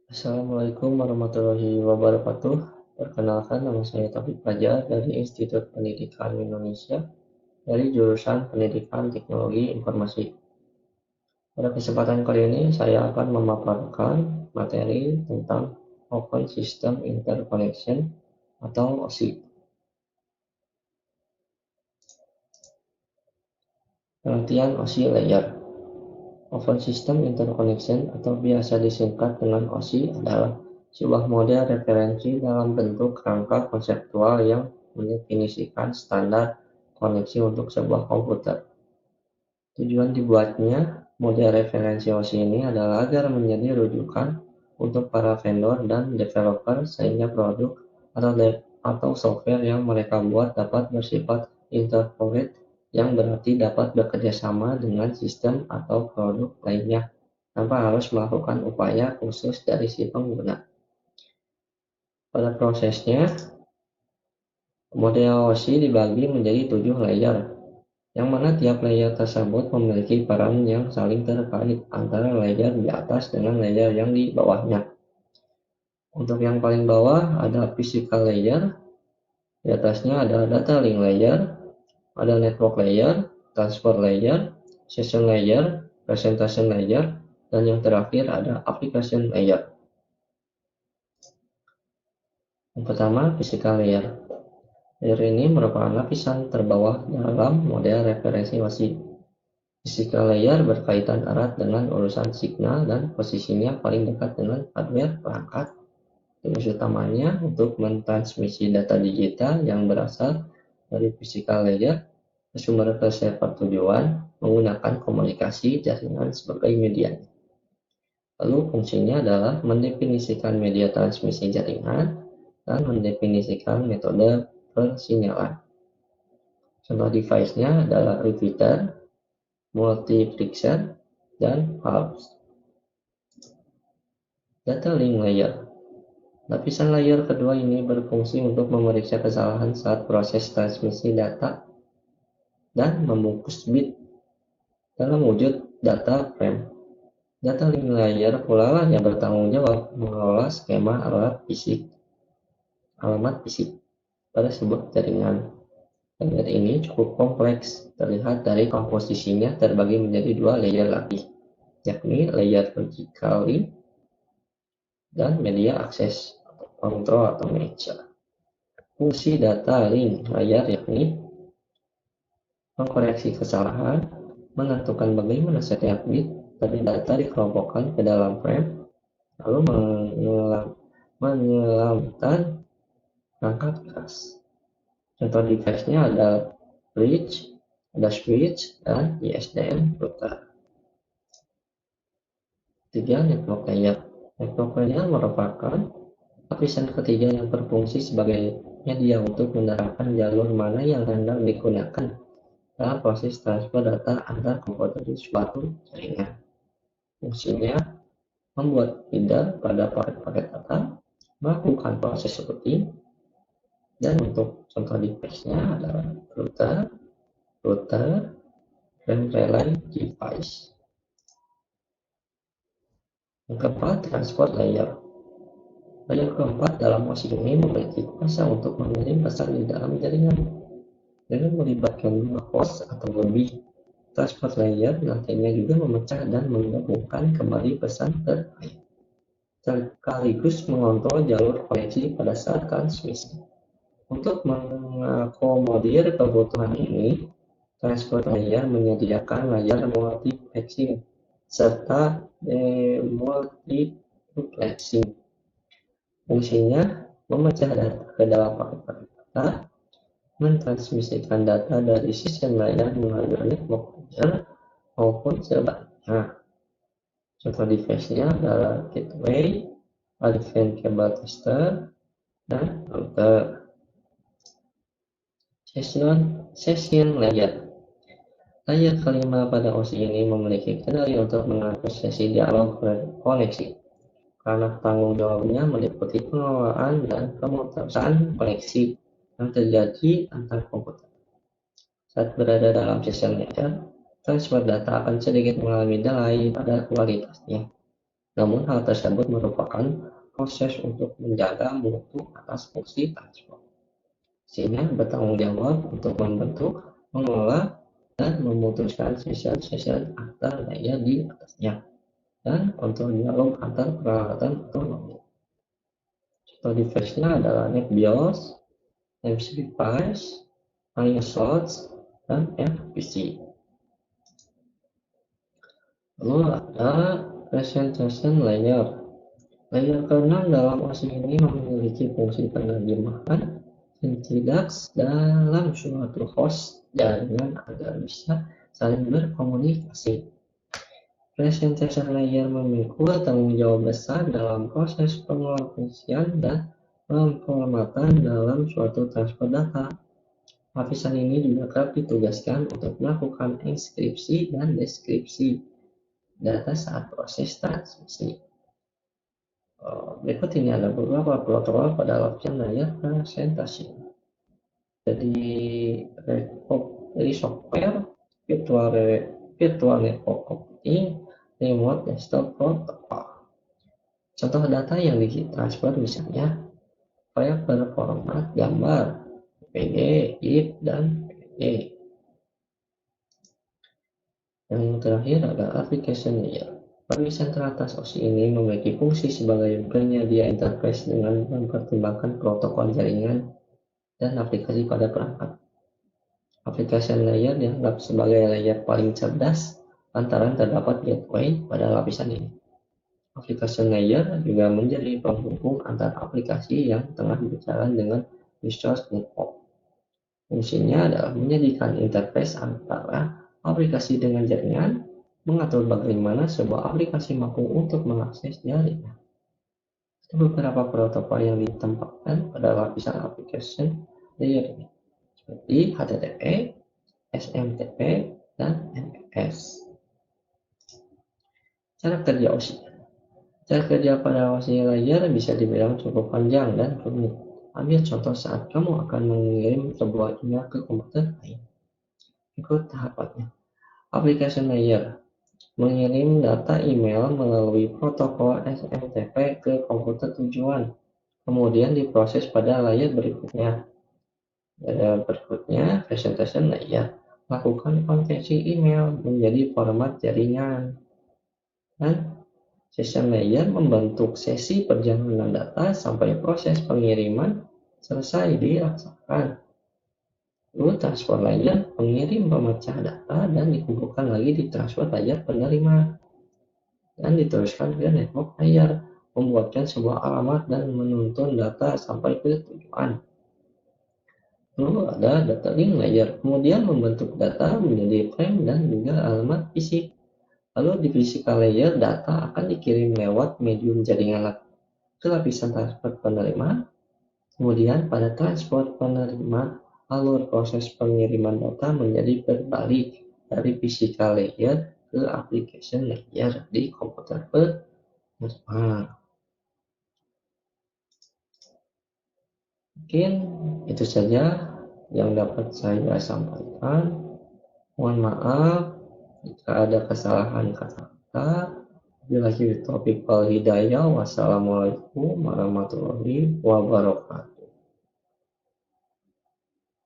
Assalamualaikum warahmatullahi wabarakatuh. Perkenalkan, nama saya Taufik Fajar dari Institut Pendidikan Indonesia dari jurusan Pendidikan Teknologi Informasi. Pada kesempatan kali ini saya akan memaparkan materi tentang Open System Interconnection atau OSI. Pengertian OSI Layer. Open System Interconnection atau biasa disingkat dengan OSI adalah sebuah model referensi dalam bentuk rangka konseptual yang mendefinisikan standar koneksi untuk sebuah komputer. Tujuan dibuatnya model referensi OSI ini adalah agar menjadi rujukan untuk para vendor dan developer sehingga produk atau software yang mereka buat dapat bersifat interoperate, yang berarti dapat bekerja sama dengan sistem atau produk lainnya tanpa harus melakukan upaya khusus dari si pengguna. Pada prosesnya, model OSI dibagi menjadi 7 layer, yang mana tiap layer tersebut memiliki peran yang saling terkait antara layer di atas dengan layer yang di bawahnya. Untuk yang paling bawah ada physical layer, di atasnya ada data link layer, ada network layer, transfer layer, session layer, presentation layer, dan yang terakhir ada application layer. Yang pertama, physical layer. Layer ini merupakan lapisan terbawah dalam model referensi OSI. Physical layer berkaitan erat dengan urusan signal dan posisinya paling dekat dengan hardware perangkat. Tugas utamanya untuk mentransmisi data digital yang berasal dari physical layer ke sumber ke server tujuan menggunakan komunikasi jaringan sebagai media. Lalu fungsinya adalah mendefinisikan media transmisi jaringan dan mendefinisikan metode persinyalan. Contoh device-nya adalah repeater, multiplexer, dan hubs. Data link layer. Lapisan layer kedua ini berfungsi untuk memeriksa kesalahan saat proses transmisi data dan membungkus bit dalam wujud data frame. Data link layer pula lah yang bertanggung jawab mengelola skema alamat fisik pada sebuah jaringan. Layer ini cukup kompleks, terlihat dari komposisinya terbagi menjadi 2 layer lagi, yakni layer vertical link dan media access control atau manager. Fungsi data link layer yakni mengkoreksi kesalahan, menentukan bagaimana setiap bit dari data dikelompokkan ke dalam frame, lalu menyelamatkan rangka keras. Contoh device-nya ada bridge, ada switch, dan ISDN router. 3. Network layer. Network layer merupakan lapisan ketiga yang berfungsi sebagai media untuk menerapkan jalur mana yang hendak digunakan dalam proses transfer data antar komputer di suatu jaringan. Fungsinya membuat feeder pada paket-paket data, melakukan proses routing, dan untuk contoh device-nya adalah router, dan relay device. Yang keempat, transport layer. Layer keempat dalam OSI ini memiliki kuasa untuk mengirim pesan di dalam jaringan. Dengan melibatkan 2 host atau lebih, transport layer nantinya juga memecah dan menggabungkan kembali pesan terkait, sekaligus mengontrol jalur koneksi pada saat transmisi. Untuk mengakomodir kebutuhan ini, transport layer menyediakan layer multiplexing serta demultiplexing. Fungsinya memecah data ke dalam paket-paket data, mentransmisikan data dari session layer melalui network layer maupun sebaliknya. Contoh device-nya adalah gateway, advanced cable tester, dan router. Session layer. Layer kelima pada OSI ini memiliki kendali untuk mengatur sesi dialog koneksi, karena tanggung jawabnya meliputi pengelolaan dan pemutusan koneksi yang terjadi antar komputer. Saat berada dalam session layer, transfer data akan sedikit mengalami delay pada kualitasnya. Namun hal tersebut merupakan proses untuk menjaga mutu atas fungsi transport, sehingga bertanggung jawab untuk membentuk, mengelola, dan memutuskan session antar layer di atasnya, dan kontrol dialog antar peralatan otonom. Contoh device-nya adalah NetBIOS, MCP-PAS, IOSOTS, dan FPC. Lalu ada presentation layer. Layer ke-6 dalam OSI ini memiliki fungsi penerjemahan syntax dalam suatu host jaringan agar bisa saling berkomunikasi. Presentation layer memikul tanggung jawab besar dalam proses pengoperasian dan pemformatan dalam suatu transfer data. Lapisan ini juga kerap ditugaskan untuk melakukan inskripsi dan deskripsi data saat proses transmisi. Berikut ini ada beberapa protokol pada lapisan layer presentasi. Jadi software, virtual network computing, remote desktop protocol. Contoh data yang ditransfer misalnya file berformat gambar, PG, GIF, dan PNG. Yang terakhir adalah application layer. Lapisan teratas OSI ini memiliki fungsi sebagai penyedia interface dengan mempertimbangkan protokol jaringan dan aplikasi pada perangkat. Application layer dianggap sebagai layer paling cerdas lantaran terdapat gateway pada lapisan ini. Application layer juga menjadi penghubung antar aplikasi yang tengah berjalan dengan resource network. Fungsinya adalah menjadikan interface antara aplikasi dengan jaringan, mengatur bagaimana sebuah aplikasi mampu untuk mengakses jaringan. Ada beberapa protokol yang ditempatkan pada lapisan application layer ini, seperti HTTP, SMTP, dan MFS. Cara kerja OSI. Cara kerja pada OSI layer bisa dibilang cukup panjang dan rumit. Ambil contoh saat kamu akan mengirim sebuah email ke komputer lain. Ikut tahapannya. Application layer mengirim data email melalui protokol SMTP ke komputer tujuan, kemudian diproses pada layer berikutnya. Pada berikutnya, presentation layer lakukan konversi email menjadi format jaringan, dan session layer membentuk sesi perjalanan data sampai proses pengiriman selesai dilaksanakan. Lalu transfer layer mengirim pemecah data dan dikumpulkan lagi di transfer layer penerima dan diteruskan ke network layer, membuatkan sebuah alamat dan menuntun data sampai ke tujuan. Lalu ada data link layer, kemudian membentuk data menjadi frame dan juga alamat fisik. Lalu di physical layer, data akan dikirim lewat medium jaringan ke lapisan transfer penerima. Kemudian pada transfer penerima, alur proses pengiriman data menjadi berbalik dari physical layer ke application layer di komputer penerima. Mungkin itu saja yang dapat saya sampaikan. Mohon maaf jika ada kesalahan kata-kata. Bila topik wal hidayah. Wassalamualaikum warahmatullahi wabarakatuh.